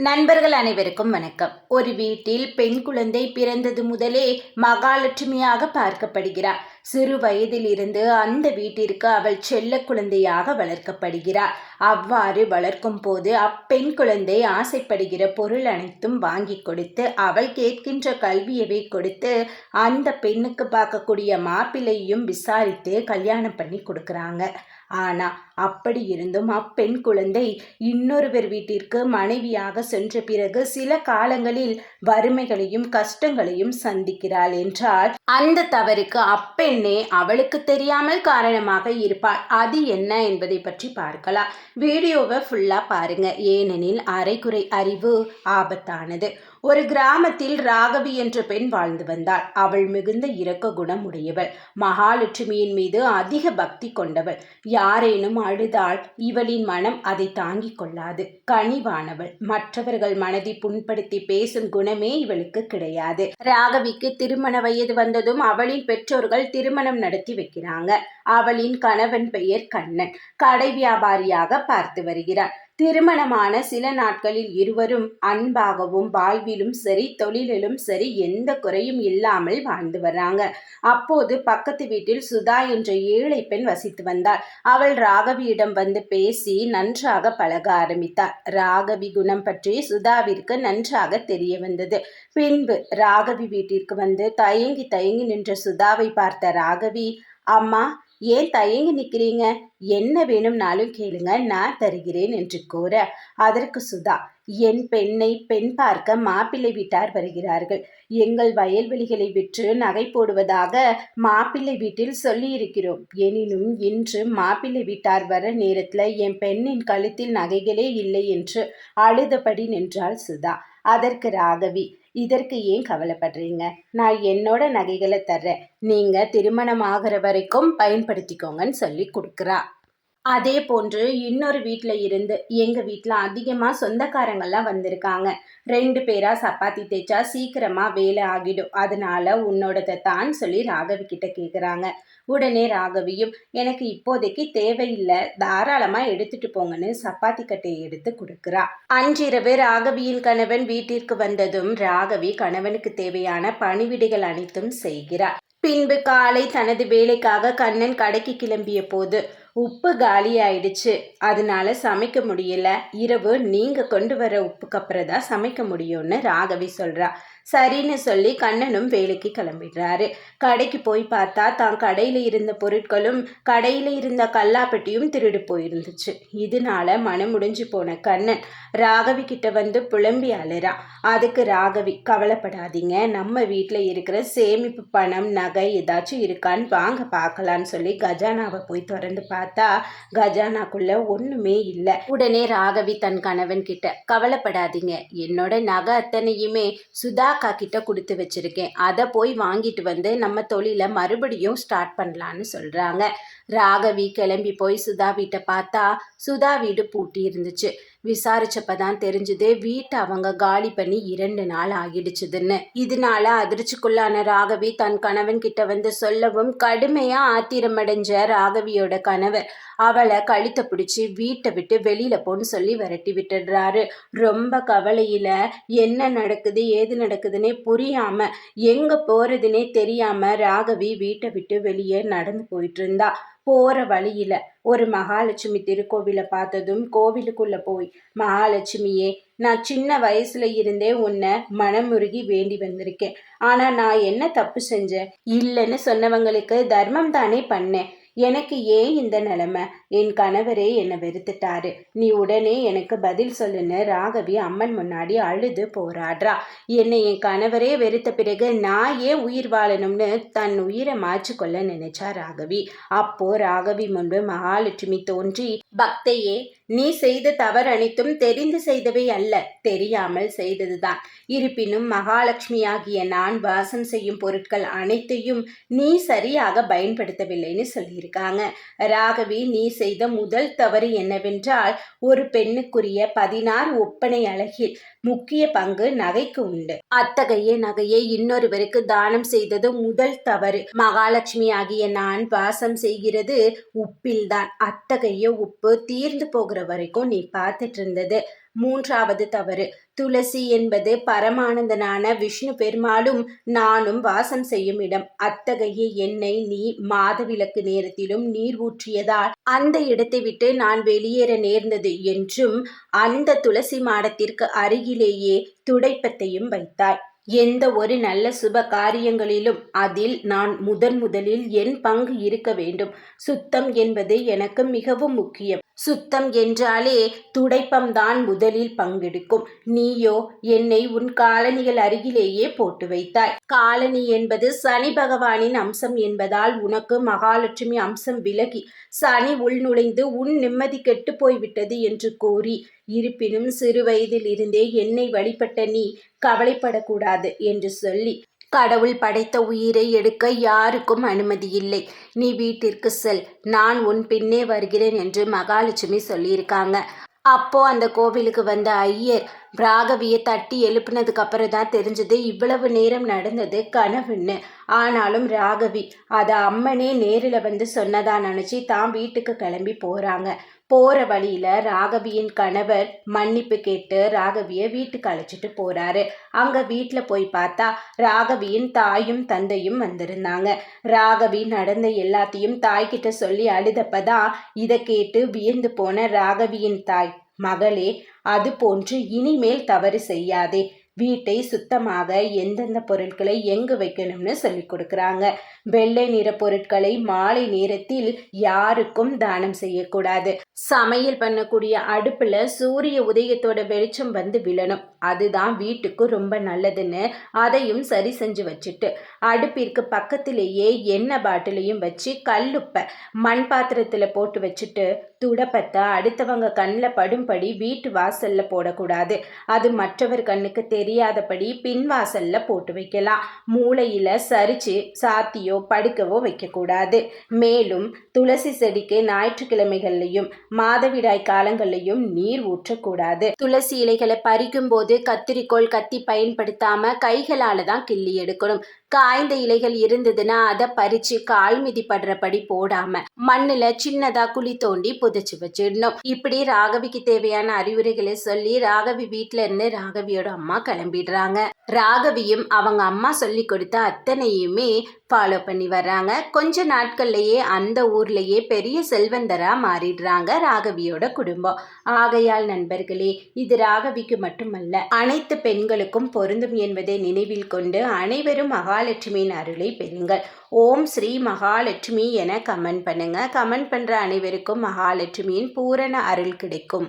நண்பர்கள் அனைவருக்கும் வணக்கம். ஒரு வீட்டில் பெண் குழந்தை பிறந்தது முதலே மகாலட்சுமியாக பார்க்கப்படுகிறார். சிறு வயதில் இருந்து அந்த வீட்டிற்கு அவள் செல்ல குழந்தையாக வளர்க்கப்படுகிறார். அவ்வாறு வளர்க்கும் போது அப்பெண் குழந்தை ஆசைப்படுகிற பொருள் அனைத்தும் வாங்கி கொடுத்து, அவள் கேட்கின்ற கல்வியவை கொடுத்து, அந்த பெண்ணுக்கு பார்க்கக்கூடிய மாப்பிள்ளையும் விசாரித்து கல்யாணம் பண்ணி கொடுக்குறாங்க. ஆனா அப்படி இருந்தும் அப்பெண் குழந்தை இன்னொருவர் வீட்டிற்கு மனைவியாக சென்ற பிறகு சில காலங்களில் வறுமைகளையும் கஷ்டங்களையும் சந்திக்கிறாள் என்றால், அந்த தவறுக்கு அப்பெண்ணே அவளுக்கு தெரியாமல் காரணமாக இருப்பாள். அது என்ன என்பதை பற்றி பார்க்கலாம். வீடியோவை ஃபுல்லா பாருங்க. ஏனெனில் அரைகுறை அறிவு ஆபத்தானது. ஒரு கிராமத்தில் ராகவி என்ற பெண் வாழ்ந்து வந்தாள். அவள் மிகுந்த இரக்க குணம் உடையவள். மகாலட்சுமியின் மீது அதிக பக்தி கொண்டவள். யாரேனும் அழுதால் இவளின் மனம் அதை தாங்கிக் கொள்ளாது. கனிவானவள். மற்றவர்கள் மனதை புண்படுத்தி பேசும் குணமே இவளுக்கு கிடையாது. ராகவிக்கு திருமண வயது வந்ததும் அவளின் பெற்றோர்கள் திருமணம் நடத்தி வைக்கிறாங்க. அவளின் கணவன் பெயர் கண்ணன். கடை வியாபாரியாக பார்த்து வருகிறார். திருமணமான சில நாட்களில் இருவரும் அன்பாகவும் வாழ்விலும் சரி தொழிலிலும் சரி எந்த குறையும் இல்லாமல் வாழ்ந்து வர்றாங்க. அப்போது பக்கத்து வீட்டில் சுதா என்ற ஏழை பெண் வசித்து வந்தாள். அவள் ராகவியிடம் வந்து பேசி நன்றாக பழக ஆரம்பித்தார். ராகவி குணம் பற்றி சுதாவிற்கு நன்றாக தெரிய வந்தது. பின்பு ராகவி வீட்டிற்கு வந்து தயங்கி தயங்கி நின்ற சுதாவை பார்த்த ராகவி, அம்மா, ஏன் தயங்கி நிற்கிறீங்க? என்ன வேணும்னாலும் கேளுங்க, நான் தருகிறேன் என்று கூற, அதற்கு சுதா, என் பெண்ணை பெண் பார்க்க மாப்பிள்ளை வீட்டார் வருகிறார்கள். எங்கள் வயல்வெளிகளை விற்று நகை போடுவதாக மாப்பிள்ளை வீட்டில் சொல்லியிருக்கிறோம். எனினும் இன்று மாப்பிள்ளை வீட்டார் வர நேரத்தில் என் பெண்ணின் கழுத்தில் நகைகளே இல்லை என்று அழுதபடி நின்றாள் சுதா. அதற்கு ராகவி, இதற்கு ஏன் கவலைப்படுறீங்க? நான் என்னோட நகைகளை தர்றேன், நீங்க திருமணம் ஆகிற வரைக்கும் பயன்படுத்திக்கோங்கன்னு சொல்லி கொடுக்குறா. அதே போன்று இன்னொரு வீட்டில் இருந்து எங்கள் வீட்டில் அதிகமாக சொந்தக்காரங்கள்லாம் வந்திருக்காங்க. 2 பேரா சப்பாத்தி தேய்ச்சா சீக்கிரமாக வேலை ஆகிடும். அதனால உன்னோடதை தான் சொல்லி ராகவி கிட்ட கேட்குறாங்க. உடனே ராகவியும், எனக்கு இப்போதைக்கு தேவையில்லை, தாராளமாக எடுத்துட்டு போங்கன்னு சப்பாத்தி கட்டையை எடுத்து கொடுக்குறா. அன்றிரவு ராகவியின் கணவன் வீட்டிற்கு வந்ததும் ராகவி கணவனுக்கு தேவையான பணிவிடைகள் அனைத்தும் செய்கிறார். பின்பு காலை தனது வேலைக்காக கண்ணன் கடைக்கு கிளம்பிய போது உப்பு காலி ஆயிடுச்சு, அதனால சமைக்க முடியல, இரவு நீங்க கொண்டு வர உப்புக்கு அப்புறம் தான் சமைக்க முடியும்னு ராகவி சொல்றா. சரின்னு சொல்லி கண்ணனும் வேலைக்கு கிளம்பிடுறாரு. கடைக்கு போய் பார்த்தா தான் கடையில இருந்த பொருட்களும் கடையில இருந்த கல்லாப்பட்டியும் திருடு போயிருந்துச்சு. இதனால மனம் முடிஞ்சு போன கண்ணன் ராகவி கிட்ட வந்து புலம்பி அழுறா. அதுக்கு ராகவி, கவலைப்படாதீங்க, நம்ம வீட்டில் இருக்கிற சேமிப்பு பணம் நகை ஏதாச்சும் இருக்கான்னு வாங்க பார்க்கலான்னு சொல்லி கஜானாவை போய் திறந்து பார்த்தா கஜானாக்குள்ள ஒண்ணுமே இல்லை. உடனே ராகவி தன் கணவன் கிட்ட, கவலைப்படாதீங்க, என்னோட நகை அத்தனையுமே சுதாக்கா கிட்ட கொடுத்து வச்சிருக்கேன், அதை போய் வாங்கிட்டு வந்து நம்ம தொழிலை மறுபடியும் ஸ்டார்ட் பண்ணலான்னு சொல்றாங்க. ராகவி கிளம்பி போய் சுதா வீட்டை பார்த்தா சுதா வீடு பூட்டி இருந்துச்சு. விசாரிச்சப்பதான் தெரிஞ்சது வீட்டை அவங்க காலி பண்ணி 2 நாள் ஆகிடுச்சுதுன்னு. இதனால அதிர்ச்சிக்குள்ளான ராகவி தன் கணவன் கிட்ட வந்து சொல்லவும் கடுமையா ஆத்திரமடைஞ்ச ராகவியோட கணவர் அவளை கழுத்தை பிடிச்சி வீட்டை விட்டு வெளியில போன்னு சொல்லி விரட்டி விட்டுடுறாரு. ரொம்ப கவலையில என்ன நடக்குது ஏது நடக்குதுன்னே புரியாம எங்க போறதுன்னே தெரியாம ராகவி வீட்டை விட்டு வெளியே நடந்து போயிட்டு இருந்தா. போற வழியில ஒரு மகாலட்சுமி திருக்கோவிலை பார்த்ததும் கோவிலுக்குள்ள போய், மகாலட்சுமியே, நான் சின்ன வயசுல இருந்தே உன்னை மனமுருகி வேண்டி வந்திருக்கேன். ஆனா நான் என்ன தப்பு செஞ்சேன்? இல்லைன்னு சொன்னவங்களுக்கு தர்மம் தானே பண்ணேன். எனக்கு ஏன் இந்த நிலைமை? என் கணவரே என்னை வெறுத்துட்டாரு. நீ உடனே எனக்கு பதில் சொல்லுன்னு ராகவி அம்மன் முன்னாடி அழுது போராடுறா. என்னை என் கணவரே வெறுத்த பிறகு நான் ஏன் உயிர் வாழணும்னு தன் உயிரை மாற்றிக்கொள்ள நினைச்சா ராகவி. அப்போ ராகவி முன்பு மகாலட்சுமி தோன்றி, பக்தையே, நீ செய்த தவறு அனைத்தும் தெரிந்து செய்தவை அல்ல, தெரியாமல் செய்ததுதான். இருப்பினும் மகாலட்சுமியாகிய நான் வாசம் செய்யும் பொருட்கள் அனைத்தையும் நீ சரியாக பயன்படுத்தவில்லைன்னு சொல்லியிருக்காங்க. ராகவி, நீ செய்த முதல் தவறு என்னவென்றால், ஒரு பெண்ணுக்குரிய 16 ஒப்பனை அழகில் முக்கிய பங்கு நகைக்கு உண்டு. அத்தகைய நகையை இன்னொருவருக்கு தானம் செய்தது முதல் தவறு. மகாலட்சுமி ஆகிய நான் வாசம் செய்கிறது உப்பில்தான். அத்தகைய உப்பு உப்பு தீர்ந்து போகிற வரைக்கும் நீ பார்த்துட்டு இருந்தது. 3வது தவறு. துளசி என்பது பரமானந்தனான விஷ்ணு பெருமாளும் நானும் வாசம் செய்யும் இடம். அத்தகைய என்னை நீ மாதவிலக்கு நேரத்திலும் நீர் ஊற்றியதால் அந்த இடத்தை விட்டு நான் வெளியேற நேர்ந்தது என்றும் அந்த துளசி மாடத்திற்கு அருகிலேயே துடைப்பத்தையும் வைத்தாய். எந்த ஒரு நல்ல சுப காரியங்களிலும் அதில் நான் முதலில் என் பங்கு இருக்க வேண்டும். சுத்தம் என்பது எனக்கு மிகவும் முக்கியம். சுத்தம் என்றாலே துடைப்பம்தான் முதலில் பங்கெடுக்கும். நீயோ என்னை உன் காலணிகள் அருகிலேயே போட்டு வைத்தாய். காலணி என்பது சனி பகவானின் அம்சம் என்பதால் உனக்கு மகாலட்சுமி அம்சம் விலகி சனி உள்நுழைந்து உன் நிம்மதி கெட்டு போய்விட்டது என்று கூறி, இருப்பினும் சிறு வயதில் இருந்தே என்னை வழிபட்ட நீ கவலைப்படக்கூடாது என்று சொல்லி கடவுள் படைத்த உயிரை எடுக்க யாருக்கும் அனுமதி இல்லை. நீ வீட்டிற்கு செல், நான் உன் பின்னே வருகிறேன் என்று மகாலட்சுமி சொல்லியிருக்காங்க. அப்போ அந்த கோவிலுக்கு வந்த ஐயர் ராகவியை தட்டி எழுப்புனதுக்கு அப்புறம் தான் தெரிஞ்சது இவ்வளவு நேரம் நடந்தது கனவுன்னு. ஆனாலும் ராகவி அதை அம்மனே நேரில் வந்து சொன்னதா நினச்சி தான் வீட்டுக்கு கிளம்பி போகிறாங்க. போகிற வழியில் ராகவியின் கணவர் மன்னிப்பு கேட்டு ராகவியை வீட்டுக்கு அழைச்சிட்டு போகிறாரு. அங்கே வீட்டில் போய் பார்த்தா ராகவியின் தாயும் தந்தையும் வந்திருந்தாங்க. ராகவி நடந்த எல்லாத்தையும் தாய்கிட்ட சொல்லி அழுதப்பதான் இதை கேட்டு வியந்து போன ராகவியின் தாய், மகளே, அது போன்று இனிமேல் தவறு செய்யாதே. வீட்டை சுத்தமாக எந்தெந்த பொருட்களை எங்கு வைக்கணும்னு சொல்லி கொடுக்குறாங்க. வெள்ளை நிற பொருட்களை மாலை நேரத்தில் யாருக்கும் தானம் செய்யக்கூடாது. சமையல் பண்ணக்கூடிய அடுப்புல சூரிய உதயத்தோட வெளிச்சம் வந்து விழணும். அதுதான் வீட்டுக்கு ரொம்ப நல்லதுன்னு அதையும் சரி செஞ்சு வச்சுட்டு அடுப்பிற்கு பக்கத்திலேயே எண்ணெய் பாட்டிலையும் வச்சு கல்லுப்பை மண் பாத்திரத்துல போட்டு வச்சுட்டு துடப்பத்தை அடுத்தவங்க கண்ணில் படும்படி வீட்டு வாசல்ல போடக்கூடாது. அது மற்றவர் கண்ணுக்கு தெரியாதபடி பின்வாசல்ல போட்டு வைக்கலாம். மூளையில சரிச்சு சாத்தியோ படுக்கவோ வைக்கக்கூடாது. மேலும் துளசி செடிக்கு ஞாயிற்றுக்கிழமைகள்லையும் மாதவிடாய் காலங்கள்லையும் நீர் ஊற்றக்கூடாது. துளசி இலைகளை பறிக்கும் போது கத்திரிக்கோள் கத்தி பயன்படுத்தாம கைகளால தான் கிள்ளி எடுக்கணும். காய்ந்த இலைகள் இருந்ததுன்னா அதை பறிச்சு கால் மிதிப்படுறபடி போடாம மண்ணுல சின்னதா குழி தோண்டி புதைச்சு வச்சிடணும். இப்படி ராகவிக்கு தேவையான அறிவுரைகளை சொல்லி ராகவி வீட்டுல இருந்து ராகவியோட அம்மா கிளம்பிடுறாங்க. ராகவியும் அவங்க அம்மா சொல்லி கொடுத்த அத்தனையுமே ஃபாலோ பண்ணி வர்றாங்க. கொஞ்ச நாட்கள்லயே அந்த ஊர்லயே பெரிய செல்வந்தரா மாறிடுறாங்க ராகவியோட குடும்பம். ஆகையால் நண்பர்களே, இது ராகவிக்கு மட்டுமல்ல அனைத்து பெண்களுக்கும் பொருந்தும் என்பதை நினைவில் கொண்டு அனைவரும் மகாலட்சுமியின் அருளை பெறுங்கள். ஓம் ஸ்ரீ மகாலட்சுமி என கமெண்ட் பண்ணுங்க. கமெண்ட் பண்ற அனைவருக்கும் மகாலட்சுமியின் பூரண அருள் கிடைக்கும்.